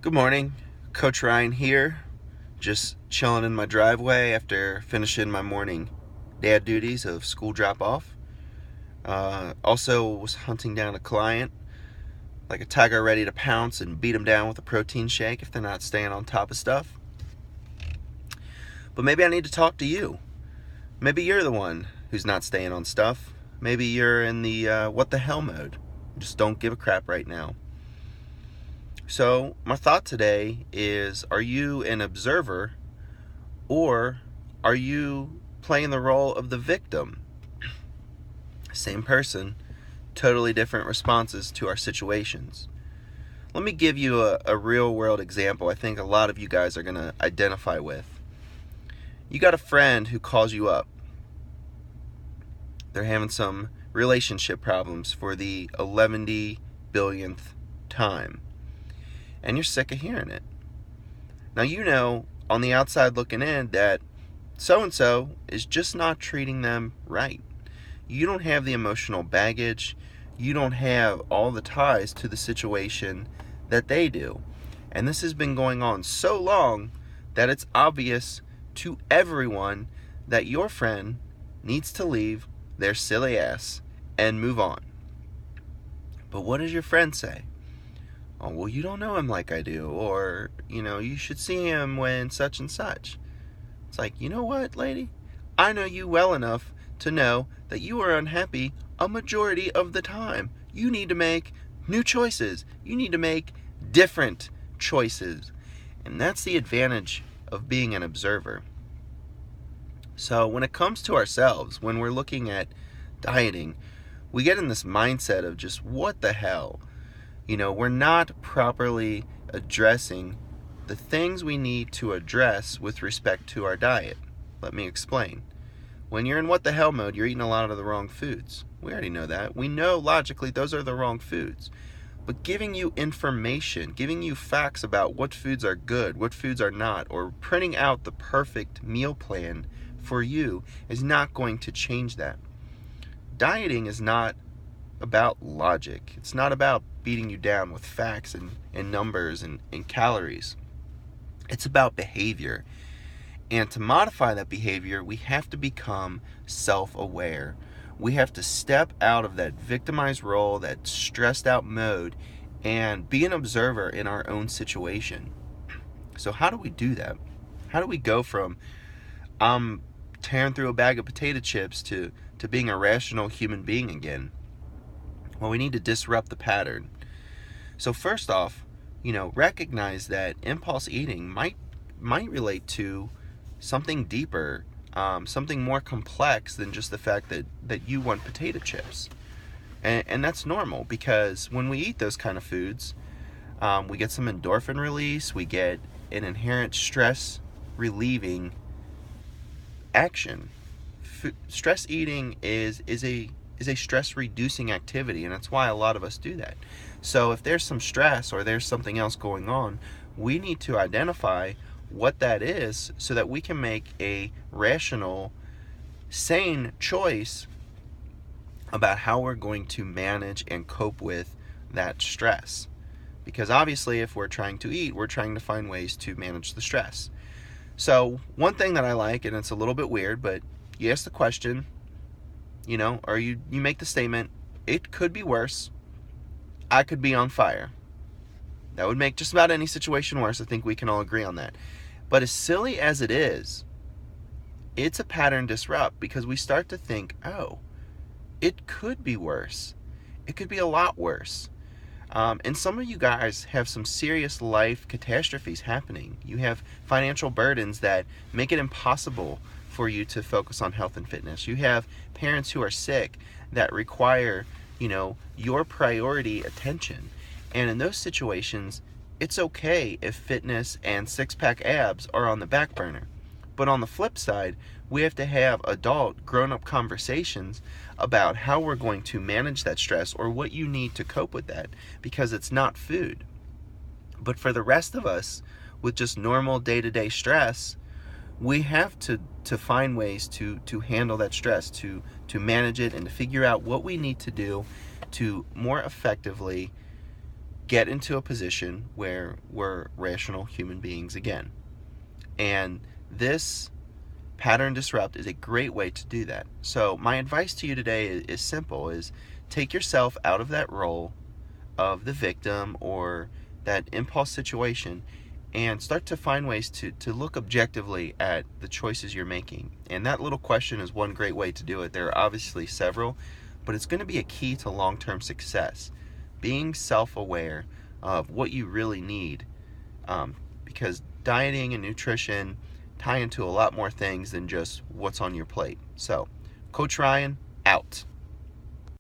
Good morning, Coach Ryan here. Just chilling in my driveway after finishing my morning dad duties of school drop off. Also was hunting down a client like a tiger ready to pounce and beat them down with a protein shake if they're not staying on top of stuff. But maybe I need to talk to you. Maybe you're the one who's not staying on stuff. Maybe you're in the what the hell mode. Just don't give a crap right now. So, my thought today is, are you an observer or are you playing the role of the victim? Same person, totally different responses to our situations. Let me give you a real world example I think a lot of you guys are going to identify with. You got a friend who calls you up. They're having some relationship problems for the 11 billionth time. And you're sick of hearing it. Now you know on the outside looking in that so-and-so is just not treating them right. You don't have the emotional baggage. You don't have all the ties to the situation that they do. And this has been going on so long that it's obvious to everyone that your friend needs to leave their silly ass and move on. But what does your friend say? Oh, well, you don't know him like I do, or, you should see him when such and such. It's like, you know what, lady? I know you well enough to know that you are unhappy a majority of the time. You need to make new choices. You need to make different choices. And that's the advantage of being an observer. So when it comes to ourselves, when we're looking at dieting, we get in this mindset of just what the hell? We're not properly addressing the things we need to address with respect to our diet. Let me explain. When you're in what the hell mode, you're eating a lot of the wrong foods. We already know that. We know logically those are the wrong foods. But giving you information, giving you facts about what foods are good, what foods are not, or printing out the perfect meal plan for you is not going to change that. Dieting is not about logic. It's not about beating you down with facts and numbers and calories. It's about behavior. And to modify that behavior, we have to become self-aware. We have to step out of that victimized role, that stressed out mode, and be an observer in our own situation. So how do we do that? How do we go from I'm tearing through a bag of potato chips to being a rational human being again? Well, we need to disrupt the pattern. So first off, recognize that impulse eating might relate to something deeper, something more complex than just the fact that you want potato chips. And that's normal because when we eat those kind of foods, we get some endorphin release, we get an inherent stress relieving action. Stress eating is a stress reducing activity, and that's why a lot of us do that. So if there's some stress or there's something else going on, we need to identify what that is so that we can make a rational, sane choice about how we're going to manage and cope with that stress. Because obviously if we're trying to eat, we're trying to find ways to manage the stress. So one thing that I like, and it's a little bit weird, but you ask the question, or you make the statement, it could be worse. I could be on fire. That would make just about any situation worse. I think we can all agree on that. But as silly as it is, it's a pattern disrupt because we start to think, oh, it could be worse. It could be a lot worse. And some of you guys have some serious life catastrophes happening. You have financial burdens that make it impossible for you to focus on health and fitness. You have parents who are sick that require, your priority attention. And in those situations, it's okay if fitness and six-pack abs are on the back burner. But on the flip side, we have to have adult, grown-up conversations about how we're going to manage that stress or what you need to cope with that, because it's not food. But for the rest of us, with just normal day-to-day stress, we have to find ways to handle that stress, to manage it, and to figure out what we need to do to more effectively get into a position where we're rational human beings again. And this pattern disrupt is a great way to do that. So my advice to you today is simple, is take yourself out of that role of the victim or that impulse situation and start to find ways to look objectively at the choices you're making. And that little question is one great way to do it. There are obviously several, but it's going to be a key to long-term success. Being self-aware of what you really need, because dieting and nutrition tie into a lot more things than just what's on your plate. So, Coach Ryan, out.